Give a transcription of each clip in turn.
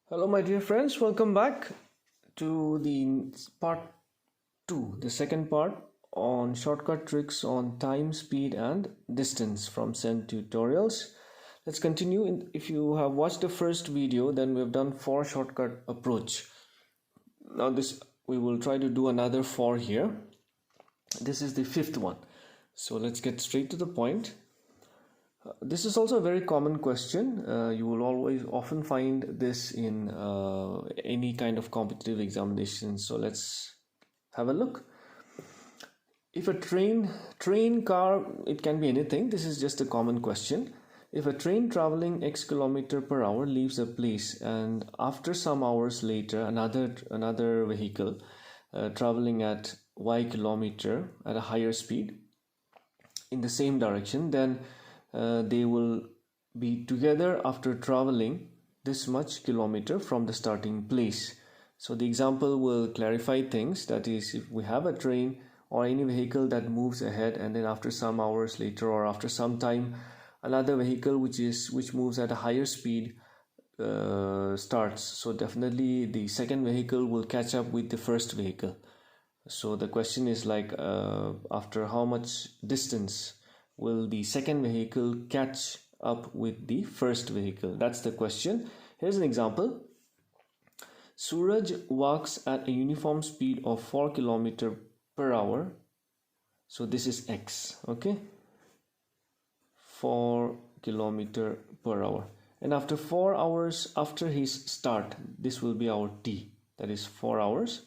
Hello my dear friends, welcome back to the part 2, the second part on shortcut tricks on time, speed and distance from Sen tutorials. Let's continue. If you have watched the first video, then we have done 4 shortcut approach. Now this we will try to do another 4 here. This is the 5th one. So let's get straight to the point. This is also a very common question. You will often find this in any kind of competitive examination. So let's have a look. If a train, car, it can be anything. This is just a common question. If a train traveling X kilometer per hour leaves a place and after some hours later another vehicle traveling at Y kilometer at a higher speed in the same direction, then they will be together after traveling this much kilometer from the starting place. So the example will clarify things. That is, if we have a train or any vehicle that moves ahead and then after some hours later or after some time another vehicle which moves at a higher speed starts, so definitely the second vehicle will catch up with the first vehicle. So the question is like, after how much distance will the second vehicle catch up with the first vehicle? That's the question. Here's an example. Suraj walks at a uniform speed of 4 km per hour. So this is X, okay? 4 km per hour. And after 4 hours after his start, this will be our T. That is 4 hours.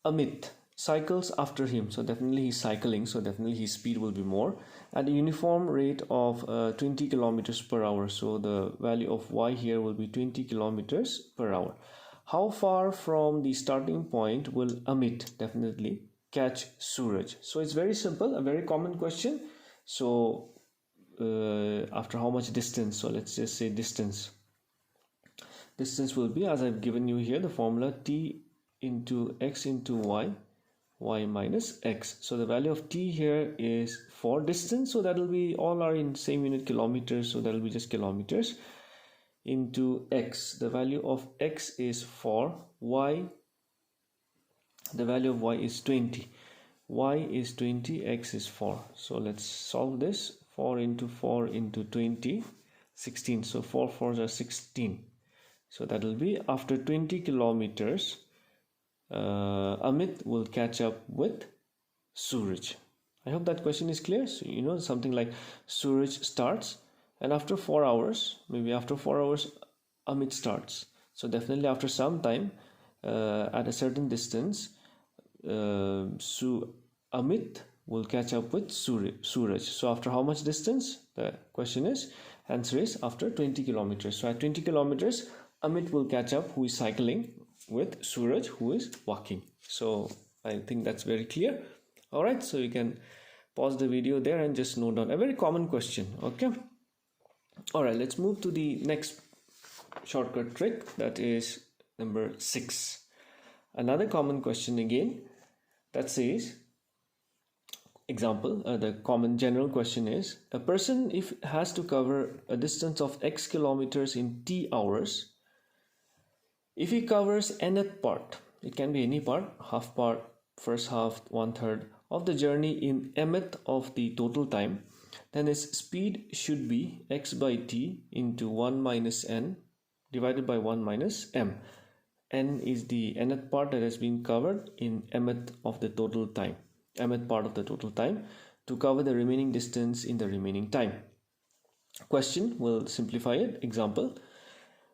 Amit cycles after him, so definitely he's cycling, so definitely his speed will be more at a uniform rate of 20 kilometers per hour. So the value of Y here will be 20 kilometers per hour. How far from the starting point will Amit definitely catch Suraj? So it's very simple, a very common question. So after how much distance? So let's just say distance will be, as I've given you here, the formula T into X into Y minus X. So the value of T here is for distance, so that will be, all are in same unit, kilometers, so that will be just kilometers, into X. The value of X is 4, Y, the value of Y is 20, Y is 20, X is 4. So let's solve this. 4 into 20, 16. So 4 4s are 16. So that will be after 20 kilometers Amit will catch up with Suraj. I hope that question is clear. So you know, something like Suraj starts and after 4 hours, maybe after 4 hours Amit starts. So definitely after some time, at a certain distance, Amit will catch up with Suraj. So after how much distance? The question is, answer is after 20 kilometers. So at 20 kilometers Amit will catch up, who is cycling, with Suraj, who is walking. So I think that's very clear. All right, so you can pause the video there and just note down a very common question. Okay, all right, let's move to the next shortcut trick, that is number 6. Another common question again, that says, example, the common general question is, a person if has to cover a distance of X kilometers in T hours, if he covers nth part, it can be any part, half part, first half, 1/3 of the journey in mth of the total time, then his speed should be X by T into 1 minus N divided by 1 minus M. N is the nth part that has been covered in mth of the total time, mth part of the total time, to cover the remaining distance in the remaining time. Question will simplify it. Example,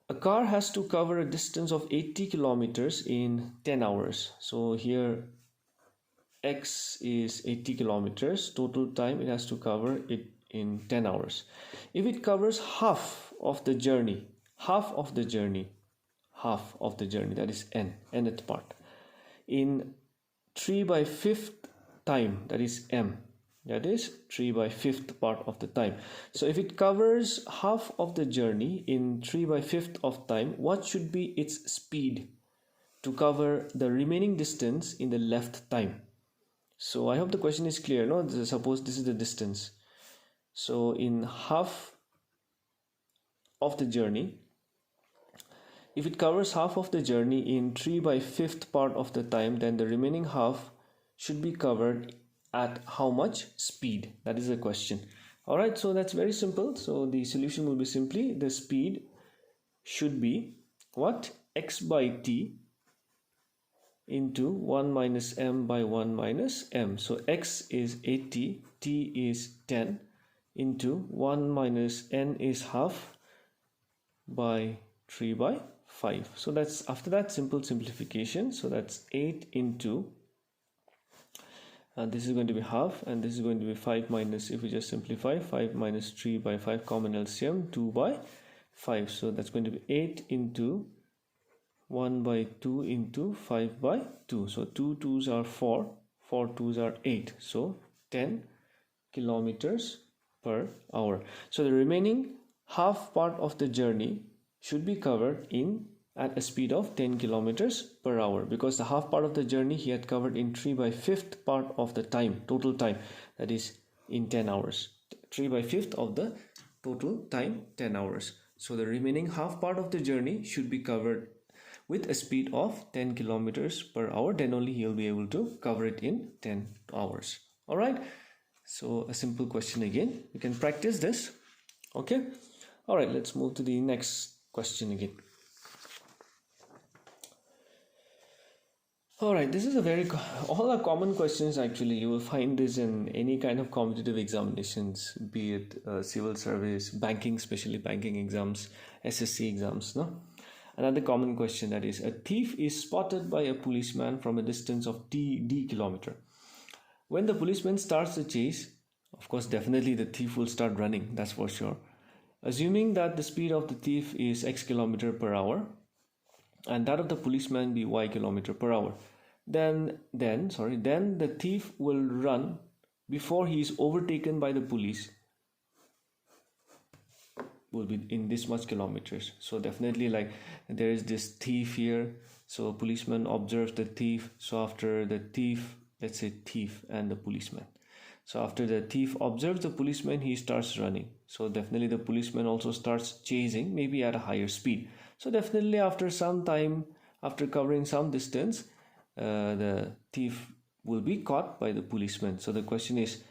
a car has to cover a distance of 80 kilometers in 10 hours. So here X is 80 kilometers, total time it has to cover it in 10 hours. If it covers half of the journey, that is nth part, in 3/5 time, that is M, that is 3/5 part of the time. So if it covers half of the journey in 3/5 of time, what should be its speed to cover the remaining distance in the left time? So I hope the question is clear. No, suppose this is the distance. So in half of the journey, if it covers half of the journey in 3/5 part of the time, then the remaining half should be covered at how much speed? That is the question. All right, so that's very simple. So the solution will be simply the speed should be what? X by t into 1 minus m by 1 minus m. So x is 80, t is 10 into 1 minus n is half by 3/5. So that's, after that, simple simplification. So that's 8 into, and this is going to be half, and this is going to be 5 minus, if we just simplify, 5 minus 3/5, common LCM, 2/5. So that's going to be 8 into 1/2 into 5/2. So 2 2s are 4, 4 2s are 8. So 10 kilometers per hour. So the remaining half part of the journey should be covered at a speed of 10 kilometers per hour, because the half part of the journey he had covered in 3/5 part of the time, total time, that is in 10 hours. 3/5 of the total time, 10 hours. So the remaining half part of the journey should be covered with a speed of 10 kilometers per hour. Then only he will be able to cover it in 10 hours. All right. So a simple question again. You can practice this. Okay. All right. Let's move to the next question again. All right, this is all are common questions actually. You will find this in any kind of competitive examinations, be it civil service, banking, especially banking exams, SSC exams. No, another common question, that is, a thief is spotted by a policeman from a distance of d kilometer. When the policeman starts the chase, of course, definitely the thief will start running. That's for sure. Assuming that the speed of the thief is x kilometer per hour, and that of the policeman be y kilometer per hour, then the thief will run before he is overtaken by the police, will be in this much kilometers. So definitely, like, there is this thief here, so policeman observes the thief. So after the thief, let's say thief and the policeman, so after the thief observes the policeman, he starts running. So definitely the policeman also starts chasing, maybe at a higher speed. So definitely after some time, after covering some distance, the thief will be caught by the policeman. So the question is,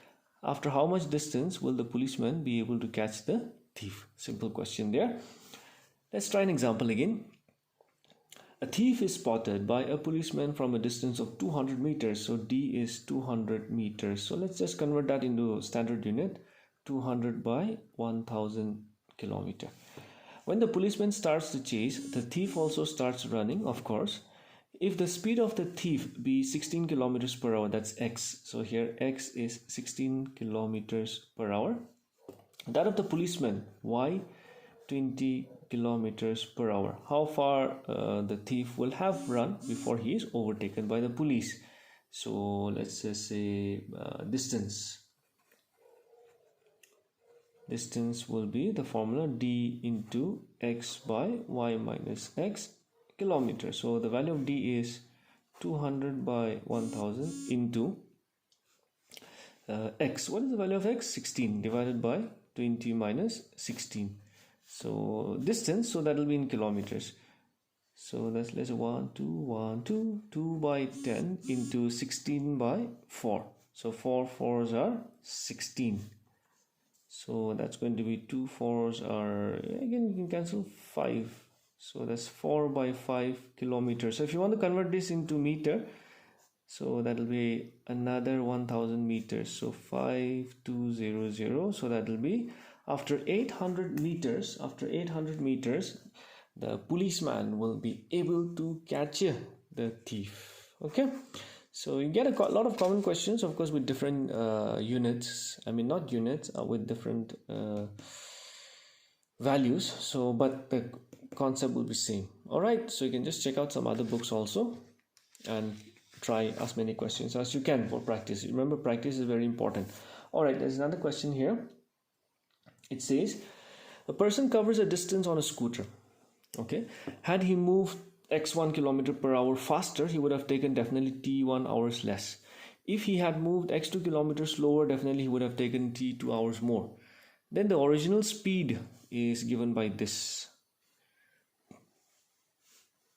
after how much distance will the policeman be able to catch the thief? Simple question there. Let's try an example again. A thief is spotted by a policeman from a distance of 200 meters. So D is 200 meters. So let's just convert that into standard unit. 200 by 1000 kilometer. When the policeman starts the chase, the thief also starts running, of course. If the speed of the thief be 16 kilometers per hour, that's x. So here x is 16 kilometers per hour. That of the policeman, y, 20 kilometers per hour. How far the thief will have run before he is overtaken by the police? So let's just say distance. Distance will be the formula d into x by y minus x kilometers. So the value of d is 200 by 1000 into x. What is the value of x? 16 divided by 20 minus 16. So distance, so that will be in kilometers. So let's 2 by 10 into 16 by 4. So 4 4s are 16. So that's going to be 2 4s are, again you can cancel 5. So that's 4 by 5 kilometers. So if you want to convert this into meter, so that will be another 1000 meters. So 5200. So that will be after 800 meters. After 800 meters, the policeman will be able to catch the thief. Okay. So you get a lot of common questions, of course, with different units. I mean, not units, with different values. So, but the concept will be same. All right. So you can just check out some other books also and try as many questions as you can for practice. Remember, practice is very important. All right. There's another question here. It says, a person covers a distance on a scooter. Okay. Had he moved x1 kilometer per hour faster, he would have taken definitely t1 hours less. If he had moved x2 kilometers slower, definitely he would have taken t2 hours more. Then the original speed is given by this.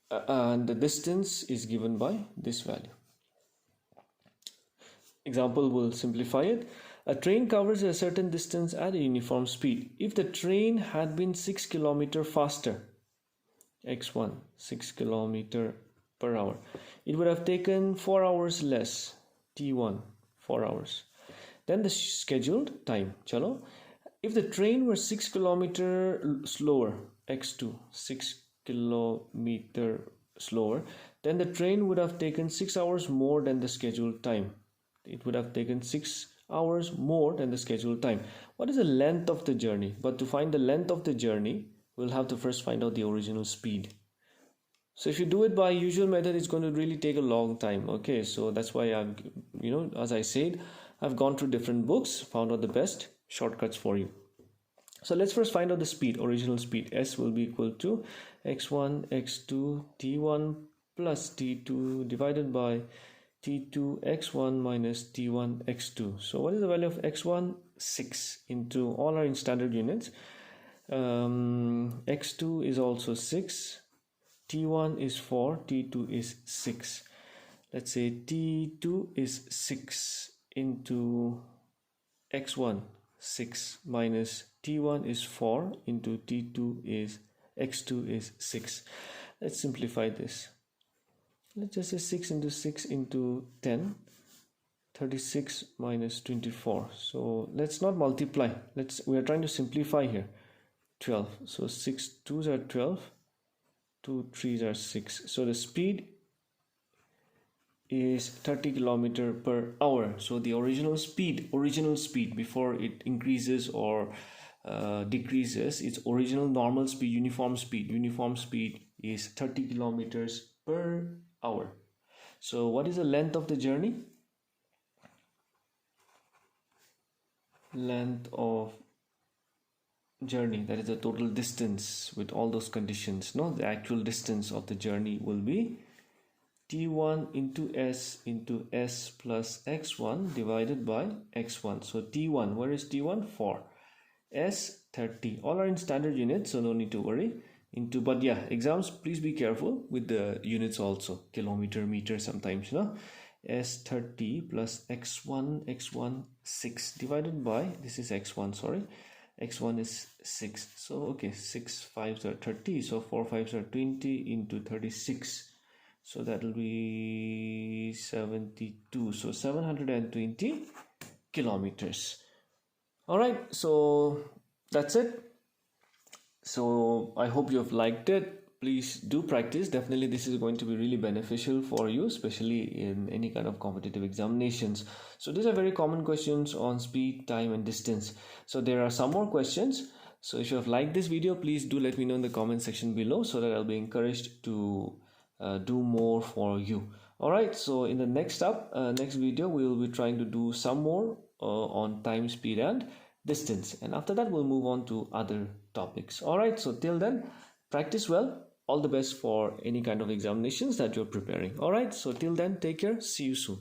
and the distance is given by this value. Example will simplify it. A train covers a certain distance at a uniform speed. If the train had been 6 km faster, x1, 6 km per hour, it would have taken 4 hours less, t1, 4 hours, than the scheduled time. Chalo. If the train were 6 km slower, x2, 6 km slower, then the train would have taken 6 hours more than the scheduled time. It would have taken 6 hours more than the scheduled time. What is the length of the journey? But to find the length of the journey, we'll have to first find out the original speed. So if you do it by usual method, it's going to really take a long time. Okay, so that's why I've, as I said, I've gone through different books, found out the best shortcuts for you. So let's first find out the speed, original speed. S will be equal to x1, x2, t1 plus t2 divided by t2 x1 minus t1 x2. So what is the value of x1? 6 into, all are in standard units. X2 is also 6. T1 is 4. T2 is 6. Let's say T2 is 6 into x1, 6 minus T1 is 4 into T2 is x2 is 6. Let's simplify this. Let's just say 6 into 6 into 10, 36 minus 24. So let's not multiply. We are trying to simplify here. 12. So 6 2s are 12, 2 3s are 6. So the speed is 30 km per hour. So the original speed before it increases or decreases, its original normal speed, uniform speed is 30 km per hour. So what is the length of the journey? Length of journey, that is the total distance with all those conditions. No, the actual distance of the journey will be t1 into s plus x1 divided by x1. So t1, where is t1? 4. S 30. All are in standard units, so no need to worry. But yeah, exams, please be careful with the units also. Kilometer, meter sometimes, S 30 plus x1 6 divided by, this is x1, sorry, x1 is 6. So okay, 6 5s are 30, so 4 5s are 20 into 36. So that will be 72. So 720 kilometers. All right, so that's it. So I hope you have liked it. Please do practice. Definitely this is going to be really beneficial for you, especially in any kind of competitive examinations. So these are very common questions on speed, time and distance. So there are some more questions. So if you have liked this video, please do let me know in the comment section below so that I'll be encouraged to do more for you. All right, so in the next video we will be trying to do some more on time, speed and distance, and after that we'll move on to other topics. All right, so till then, practice well. All the best for any kind of examinations that you're preparing. All right, so till then, take care. See you soon.